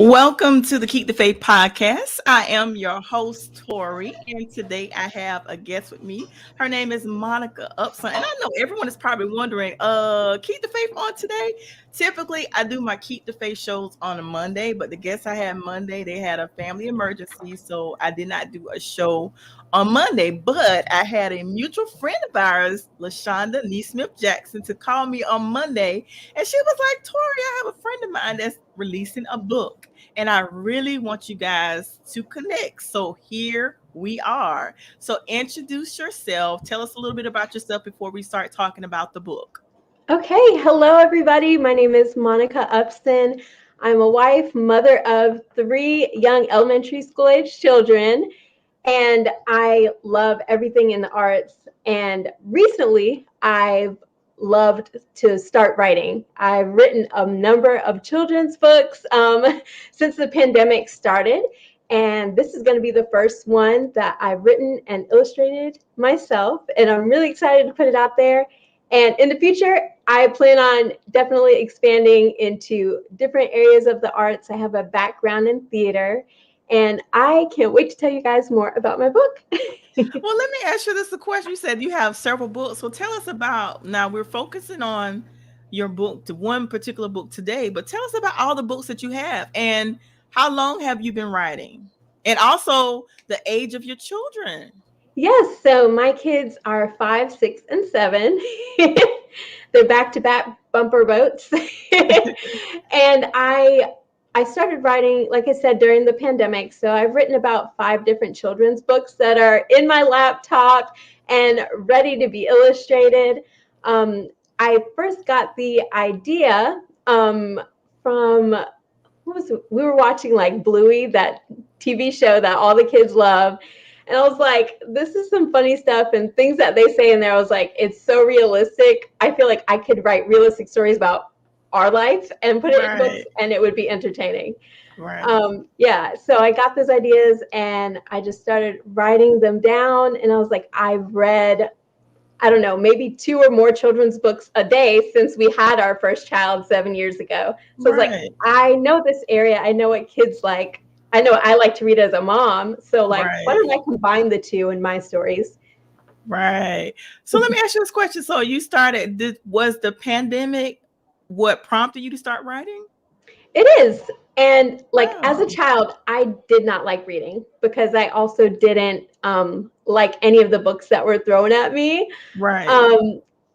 Welcome to the Keep the Faith podcast. I am your host, Tori, and today I have a guest with me. Her name is Monica Upson. And I know everyone is probably wondering, Keep the Faith on today? Typically, I do my Keep the Faith shows on a Monday, but the guests I had Monday, they had a family emergency, so I did not do a show on Monday. But I had a mutual friend of ours, LaShonda Neesmith Jackson, to call me on Monday, and she was like, Tori, I have a friend of mine that's releasing a book. And I really want you guys to connect. So here we are. So introduce yourself. Tell us a little bit about yourself before we start talking about the book. Okay, hello everybody. My name is Monica Upson. I'm a wife, mother of 3 young elementary school age children, and I love everything in the arts. And recently, I've loved to start writing. I've written a number of children's books since the pandemic started, and this is going to be the first one that I've written and illustrated myself, and I'm really excited to put it out there. And in the future, I plan on definitely expanding into different areas of the arts. I have a background in theater, and I can't wait to tell you guys more about my book. Well, let me ask you this a question. You said you have several books. So tell us about, now we're focusing on your book, to one particular book today, but tell us about all the books that you have and how long have you been writing? And also the age of your children. Yes, so my kids are 5, 6, and 7. They're back-to-back bumper boats. And I started writing, like I said, during the pandemic. So I've written about 5 different children's books that are in my laptop and ready to be illustrated. I first got the idea from we were watching like Bluey, that TV show that all the kids love. And I was like, this is some funny stuff and things that they say in there. I was like, it's so realistic. I feel like I could write realistic stories about our life and put it in books, and it would be entertaining. Right. Yeah, so I got those ideas and I just started writing them down. And I was like, I've read, I don't know, maybe 2 or more children's books a day since we had our first child 7 years ago. So I was like, I know this area. I know what kids like. I know I like to read as a mom. So like, why don't I combine the 2 in my stories? Right. So let me ask you this question. So you started, was the pandemic what prompted you to start writing? It is. And like as a child, I did not like reading because I also didn't like any of the books that were thrown at me. Right.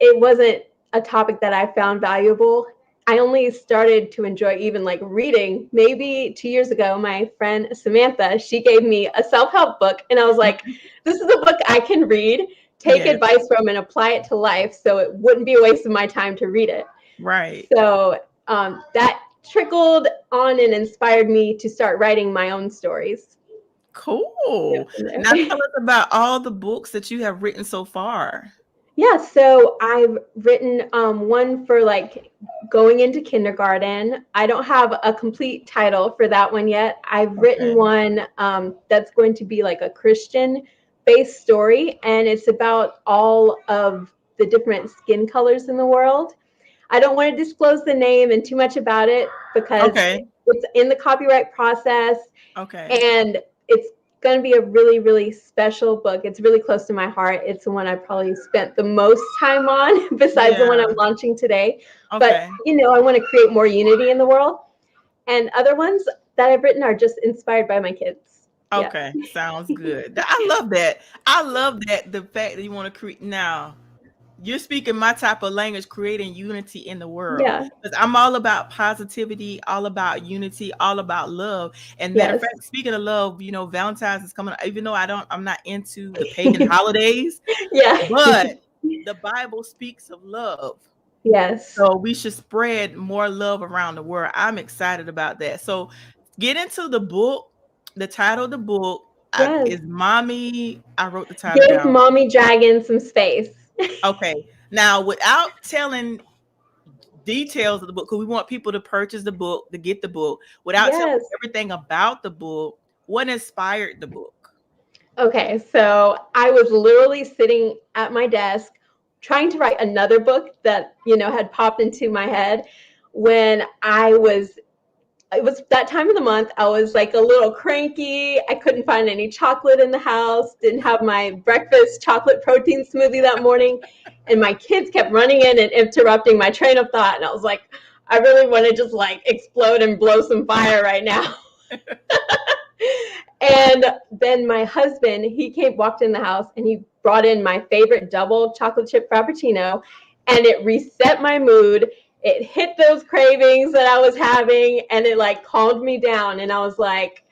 It wasn't a topic that I found valuable. I only started to enjoy even like reading maybe 2 years ago. My friend Samantha, she gave me a self-help book, and I was like, this is a book I can read, take advice from, and apply it to life, so it wouldn't be a waste of my time to read it. Right. So that trickled on and inspired me to start writing my own stories. Cool. Now tell us about all the books that you have written so far. Yeah, so I've written one for like going into kindergarten. I don't have a complete title for that one yet. I've written one that's going to be like a Christian-based story, and it's about all of the different skin colors in the world. I don't want to disclose the name and too much about it because it's in the copyright process. And it's going to be a really, really special book. It's really close to my heart. It's the one I probably spent the most time on besides the one I'm launching today. But, you know, I want to create more unity in the world. And other ones that I've written are just inspired by my kids. Okay, sounds good. I love that. I love that, the fact that you want to create. Now, you're speaking my type of language, creating unity in the world. Yeah. Because I'm all about positivity, all about unity, all about love. And matter of fact, speaking of love, you know, Valentine's is coming up, even though I'm not into the pagan holidays. But the Bible speaks of love. Yes. So we should spread more love around the world. I'm excited about that. So get into the book. The title of the book is Mommy. I wrote the title down. Give Mommy Dragon some space. Okay. Now, without telling details of the book, because we want people to purchase the book, to get the book, without telling everything about the book, what inspired the book? Okay, so I was literally sitting at my desk trying to write another book that, you know, had popped into my head when I was it was that time of the month. I was like a little cranky. I couldn't find any chocolate in the house. Didn't have my breakfast chocolate protein smoothie that morning. And my kids kept running in and interrupting my train of thought. And I was like, I really want to just like explode and blow some fire right now. And then my husband, walked in the house and he brought in my favorite double chocolate chip frappuccino, and it reset my mood. It hit those cravings that I was having, and it like calmed me down. And I was like,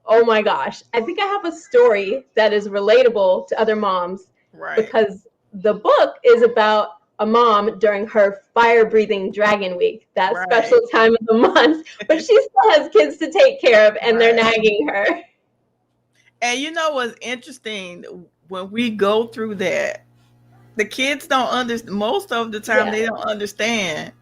oh my gosh, I think I have a story that is relatable to other moms, Right. because the book is about a mom during her fire-breathing dragon week, that Right. special time of the month, but she still has kids to take care of, and they're nagging her. And you know what's interesting? When we go through that, the kids don't understand. Most of the time, they don't understand.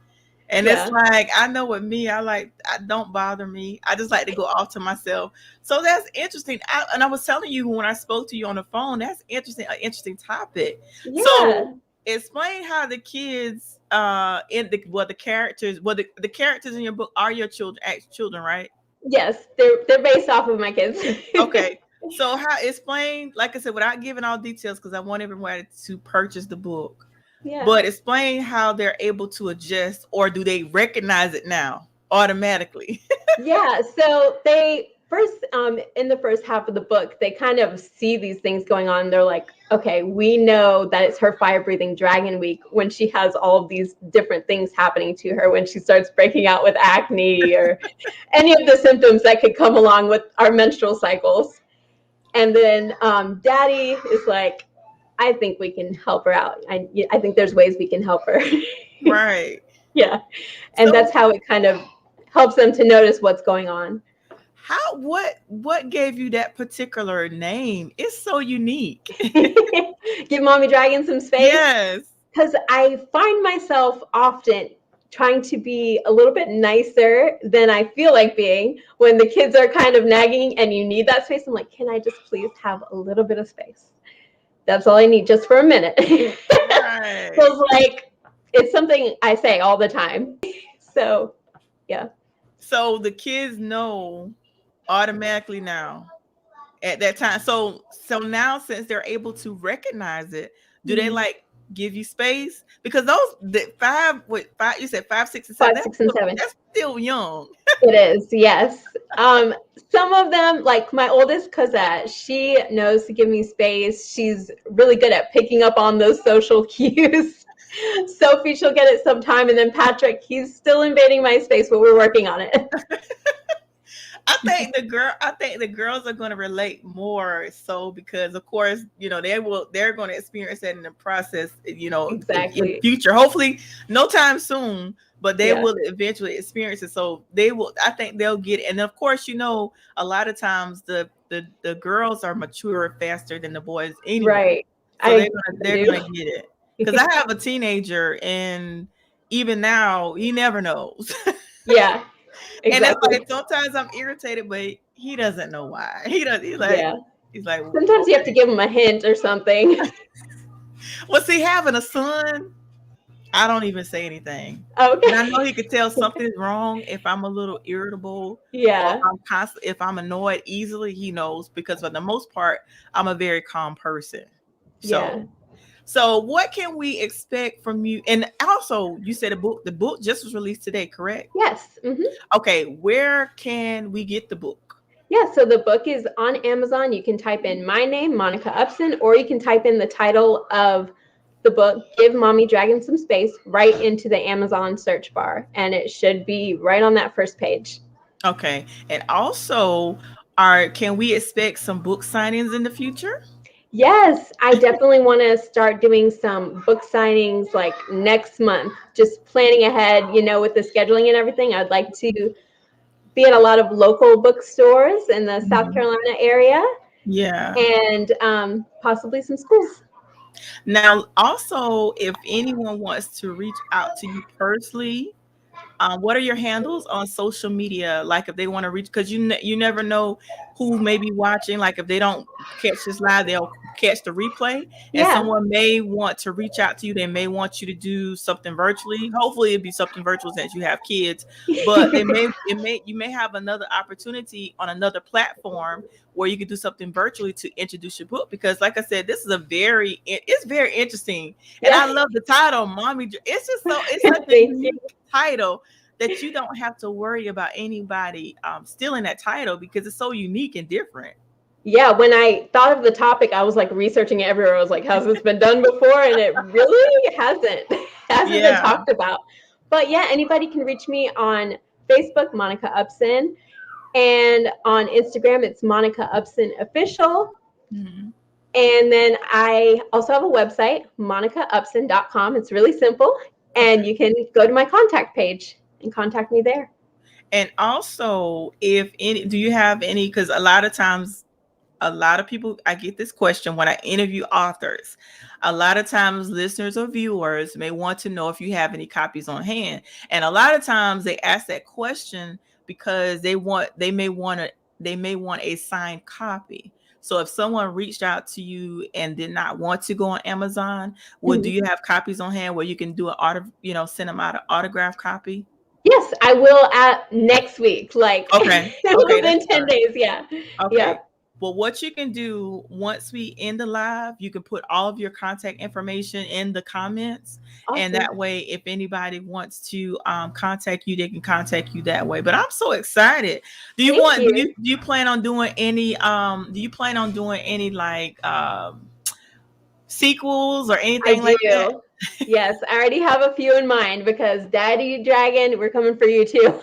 And it's like, I know with me, I don't bother me. I just like to go off to myself. So that's interesting. And I was telling you when I spoke to you on the phone, that's interesting, an interesting topic. Yeah. So explain how the kids, the characters in your book are your children, right? Yes, they're based off of my kids. Okay. So explain, like I said, without giving all details, because I want everyone to purchase the book. Yeah. But explain how they're able to adjust, or do they recognize it now automatically? Yeah. So they first, in the first half of the book, they kind of see these things going on. They're like, okay, we know that it's her fire-breathing dragon week when she has all of these different things happening to her, when she starts breaking out with acne or any of the symptoms that could come along with our menstrual cycles. And then Daddy is like, I think we can help her out. I think there's ways we can help her. Right. Yeah. And that's how it kind of helps them to notice what's going on. What gave you that particular name? It's so unique. Give Mommy Dragon some space. Yes. Because I find myself often trying to be a little bit nicer than I feel like being when the kids are kind of nagging and you need that space. I'm like, can I just please have a little bit of space? That's all I need, just for a minute. Right. So it's something I say all the time. So, yeah. So the kids know automatically now at that time. So now, since they're able to recognize it, do they give you space? Because five, you said 5, 6, and 7. 5, 6, and 7. That's still young. It is, yes. Some of them, like my oldest Cosette, she knows to give me space. She's really good at picking up on those social cues. Sophie, she'll get it sometime, and then Patrick, he's still invading my space, but we're working on it. I think the girls are going to relate more so, because of course, they're going to experience that in the process, exactly, in the future. Hopefully no time soon, but they will eventually experience it. So I think they'll get it. And of course, a lot of times the girls are mature faster than the boys anyway. Right. So they're going to get it. Because I have a teenager, and even now he never knows. Yeah. Exactly. And it's like sometimes I'm irritated, but he doesn't know why. He's like, sometimes you have to give him a hint or something. Well, see, having a son, I don't even say anything. Okay. And I know he could tell something's wrong if I'm a little irritable. Yeah. If I'm annoyed easily, he knows, because for the most part, I'm a very calm person. So what can we expect from you? And also, you said the book just was released today, correct? Yes. Mm-hmm. Okay, where can we get the book? Yeah, so the book is on Amazon. You can type in my name, Monica Upson, or you can type in the title of the book, Give Mommy Dragon Some Space, right into the Amazon search bar, and it should be right on that first page. Okay, and also, can we expect some book signings in the future? Yes, I definitely want to start doing some book signings like next month, just planning ahead, with the scheduling and everything. I'd like to be at a lot of local bookstores in the South Carolina area. Yeah. And possibly some schools. Now, also, if anyone wants to reach out to you personally, What are your handles on social media? Like if they want to reach, because you never know who may be watching. Like if they don't catch this live, they'll catch the replay, and Yeah. someone may want to reach out to you. They may want you to do something virtually. Hopefully, it'd be something virtual since you have kids. But you may have another opportunity on another platform where you could do something virtually to introduce your book. Because, like I said, this is it's very interesting, and I Yeah. love the title, "Mommy." It's just it's such a Thank you. unique title that you don't have to worry about anybody stealing that title because it's so unique and different. Yeah, when I thought of the topic, I was like researching it everywhere. I was like, has this been done before? And it really hasn't. Hasn't been Yeah. talked about. But yeah, anybody can reach me on Facebook, Monica Upson, and on Instagram, it's Monica Upson Official. Mhm. And then I also have a website, monicaupson.com. It's really simple. And Okay. you can go to my contact page and contact me there. And also, if any, do you have any? Because a lot of times, a lot of people, I get this question when I interview authors. A lot of times, listeners or viewers may want to know if you have any copies on hand. And a lot of times, they ask that question because they may want a signed copy. So if someone reached out to you and did not want to go on Amazon, well, do you have copies on hand where you can do send them out an autograph copy? Yes, I will at next week, like Okay. Okay, that's within 10 fine. days. Yeah. Yeah. Okay. Well, what you can do once we end the live, you can put all of your contact information in the comments. And Awesome. that way, if anybody wants to contact you, they can contact you that way. But I'm so excited. Thank you. Do you plan on doing any like sequels or I anything like that? do. Yes, I already have a few in mind because Daddy Dragon, we're coming for you too.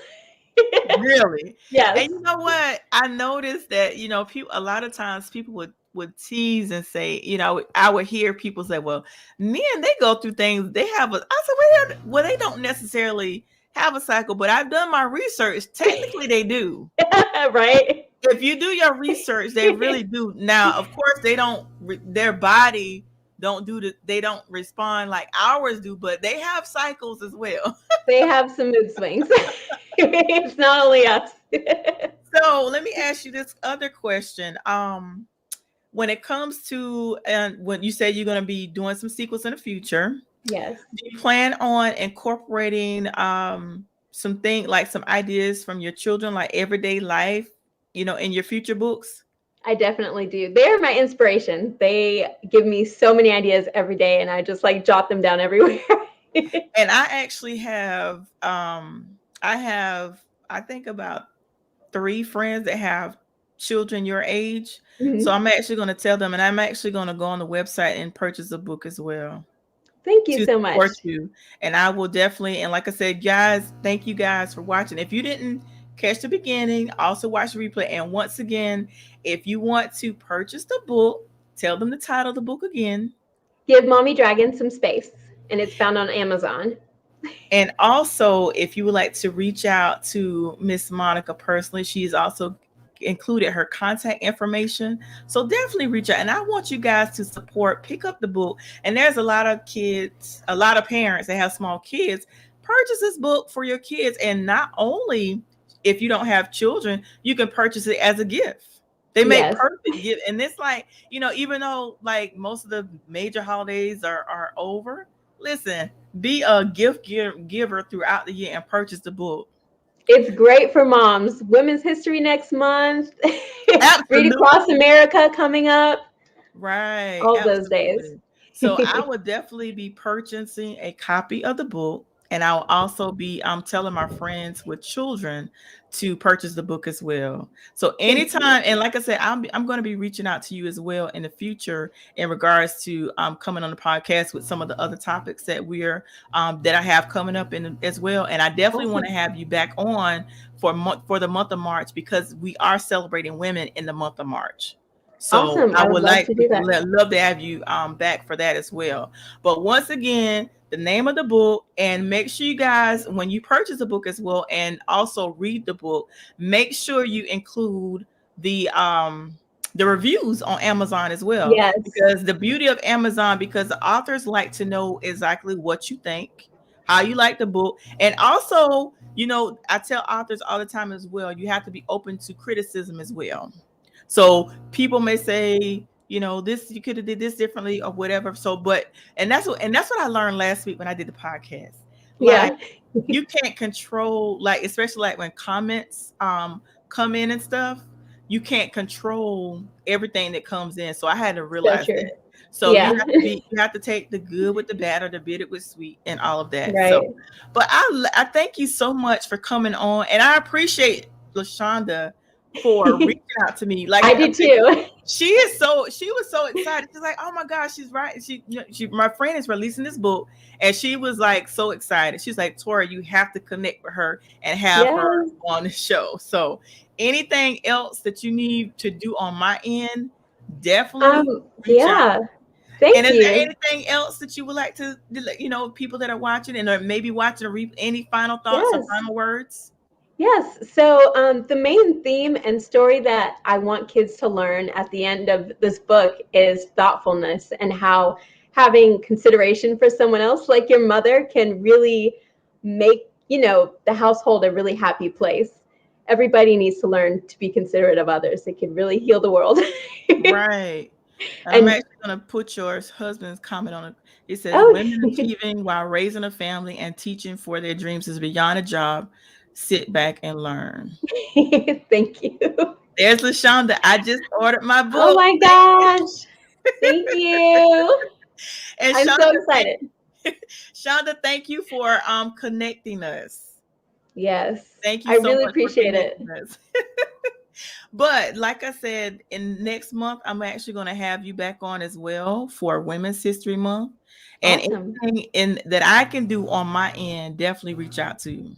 Really? Yes. And you know what? I noticed that, people a lot of times people would tease and say, I would hear people say, well, men, they go through things. They have I said, well, they don't necessarily have a cycle, but I've done my research. Technically, they do. Right? If you do your research, they really do. Now, of course, their body they don't respond like ours do, but they have cycles as well. They have some mood swings. It's not only us. So let me ask you this other question. When it comes to, and when you say you're going to be doing some sequels in the future, Yes, do you plan on incorporating something like some ideas from your children, like everyday life, in your future books? I definitely do. They're my inspiration. They give me so many ideas every day, and I just like jot them down everywhere. And I actually have I think about 3 friends that have children your age. So Mhm. I'm actually going to tell them, and I'm actually going to go on the website and purchase a book as well Thank you to so support much. you. And I will definitely, and like I said, guys, thank you guys for watching. If you didn't catch the beginning, also watch the replay. And once again, if you want to purchase the book, tell them the title of the book again. Give Mommy Dragon some space, and it's found on Amazon. And also, if you would like to reach out to Miss Monica personally, she's also included her contact information. So definitely reach out. And I want you guys to pick up the book. And there's a lot of kids, a lot of parents that have small kids. Purchase this book for your kids. And not only if you don't have children, you can purchase it as a gift. They make Yes. perfect gift. And it's like, even though like most of the major holidays are over, listen, be a giver throughout the year and purchase the book. It's great for moms. Women's History next month. Read Across Absolutely. America coming up. Right. All those days. Absolutely. So I would definitely be purchasing a copy of the book. And I'll also be telling my friends with children to purchase the book as well. So Thank you. anytime, and like I said, I'm going to be reaching out to you as well in the future in regards to coming on the podcast with some of the other topics that that I have coming up in as well. And I definitely want Awesome. to have you back on for the month of March because we are celebrating women in the month of March. So Awesome. I I would would love to do that. love to have you back for that as well. But once again, the name of the book, and make sure you guys, when you purchase a book as well, and also read the book, make sure you include the reviews on Amazon as well. Yes. Because the beauty of Amazon, because the authors like to know exactly what you think, how you like the book. And also, I tell authors all the time as well, you have to be open to criticism as well. So people may say, this, you could have did this differently or whatever. So, and that's what I learned last week when I did the podcast. Like, Yeah. you can't control, like, especially like when comments come in and stuff, you can't control everything that comes in. So I had to So realize true. that. So Yeah. you have to take the good with the bad or the bitter with sweet and all of that. So, Right. but I thank you so much for coming on, and I appreciate LaShonda for reaching out to me. Like I did too. she was so excited. She's like, oh my gosh, she's right. My friend is releasing this book, and she was like so excited. She's like, Tori, you have to connect with her and have her Yes. on the show. So anything else that you need to do on my end, definitely reach out. Yeah. And Thank is there you. anything else that you would like to, people that are watching and are maybe watching or any final thoughts or Yes. final words? Yes. So the main theme and story that I want kids to learn at the end of this book is thoughtfulness, and how having consideration for someone else, like your mother, can really make, the household a really happy place. Everybody needs to learn to be considerate of others. It can really heal the world. Right. And I'm And actually going to put your husband's comment on it. It says, oh, women achieving while raising a family and teaching for their dreams is beyond a job. Sit back and learn. thank you. There's LaShonda. I just ordered my Oh book. my gosh. Thank you. And I'm so excited. Shonda, thank you for connecting us. Yes. Thank you I so really much for appreciate it. connecting us. But like I said, in next month, I'm actually going to have you back on as well for Women's History Month. And Awesome. anything that I can do on my end, definitely reach out to you.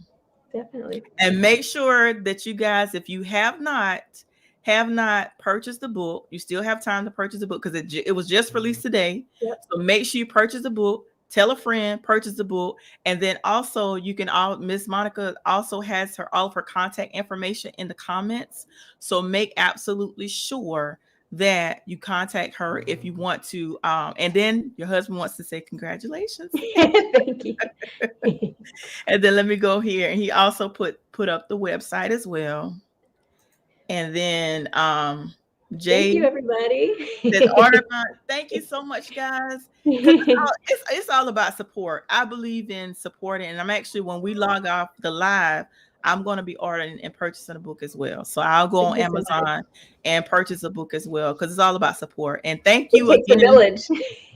Definitely. And make sure that you guys, if you have not purchased the book, you still have time to purchase the book because it was just released today. Yep. So make sure you purchase the book. Tell a friend, purchase the book, and then also you can Miss Monica also has all of her contact information in the comments. So make absolutely sure that you contact her if you want to. And then your husband wants to say congratulations. Thank you. And then let me go here. And he also put up the website as well. And then Thank Jay you, everybody. says order my. Thank you so much, guys. Because it's all about support. I believe in supporting, and I'm actually, when we log off the live, I'm going to be ordering and purchasing a book as well. So I'll go Thank on you so much. Amazon and purchase a book as well because it's all about support. And thank It you takes a again. village.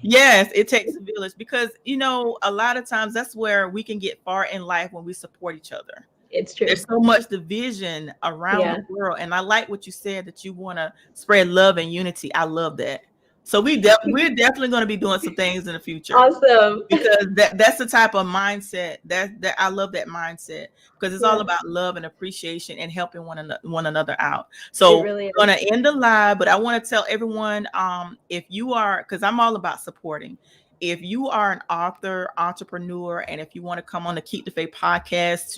Yes, it takes a village because a lot of times that's where we can get far in life, when we support each other. It's true. There's so much division around Yeah. the world, and I like what you said, that you want to spread love and unity. I love that. So we're definitely going to be doing some things in the future, Awesome. because that's the type of mindset that I love, that mindset, because it's all Yeah. about love and appreciation and helping one another out. It So really I'm is. going to end the live, but I want to tell everyone, if you are, because I'm all about supporting. If you are an author, entrepreneur, and if you want to come on the Keep the Faith podcast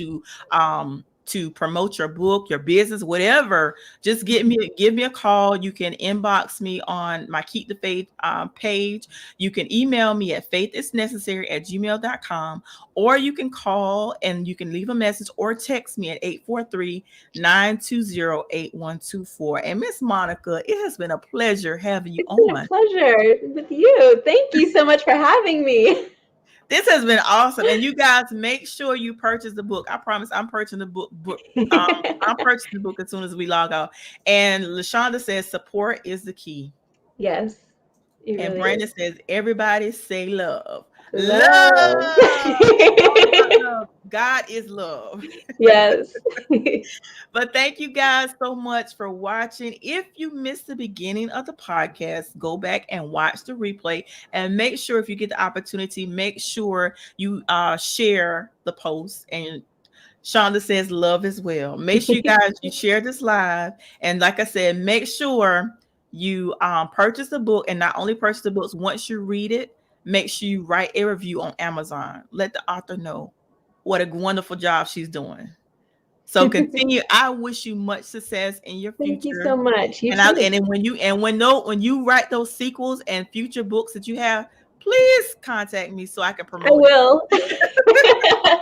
to promote your book, your business, whatever, just give me a call. You can inbox me on my Keep the Faith page. You can email me at faithisnecessary@gmail.com, or you can call and you can leave a message or text me at 843-920-8124. And Miss Monica, it has been a pleasure having you It's been on. a pleasure with you. Thank you so much for having me. This has been awesome. And you guys, make sure you purchase the book. I promise I'm purchasing the book. I'm purchasing the book as soon as we log off. And LaShonda says support is the key. Yes. It And really Brandon is. says everybody say love. Love. Love. God is love. Yes. But thank you guys so much for watching. If you missed the beginning of the podcast, go back and watch the replay, and make sure, if you get the opportunity, make sure you share the post. And Shonda says love as well. Make sure you guys, you share this live. And like I said, make sure you purchase the book, and not only purchase the books, once you read it, make sure you write a review on Amazon. Let the author know what a wonderful job she's doing. So continue. I wish you much success in your Thank you future. so much. You And too. when you write those sequels and future books that you have, please contact me so I can I promote it. will.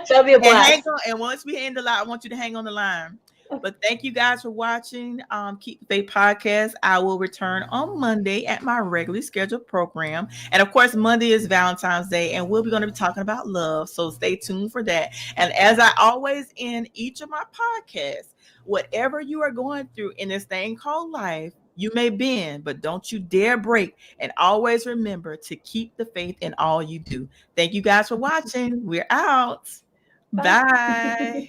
That'll be a And hang blast. on, and once we end the line, I want you to hang on the line. But thank you guys for watching Keep the Faith podcast. I will return on Monday at my regularly scheduled program. And of course, Monday is Valentine's Day, and we'll be going to be talking about love. So stay tuned for that. And as I always end each of my podcasts, whatever you are going through in this thing called life, you may bend, but don't you dare break. And always remember to keep the faith in all you do. Thank you guys for watching. We're out. Bye. Bye.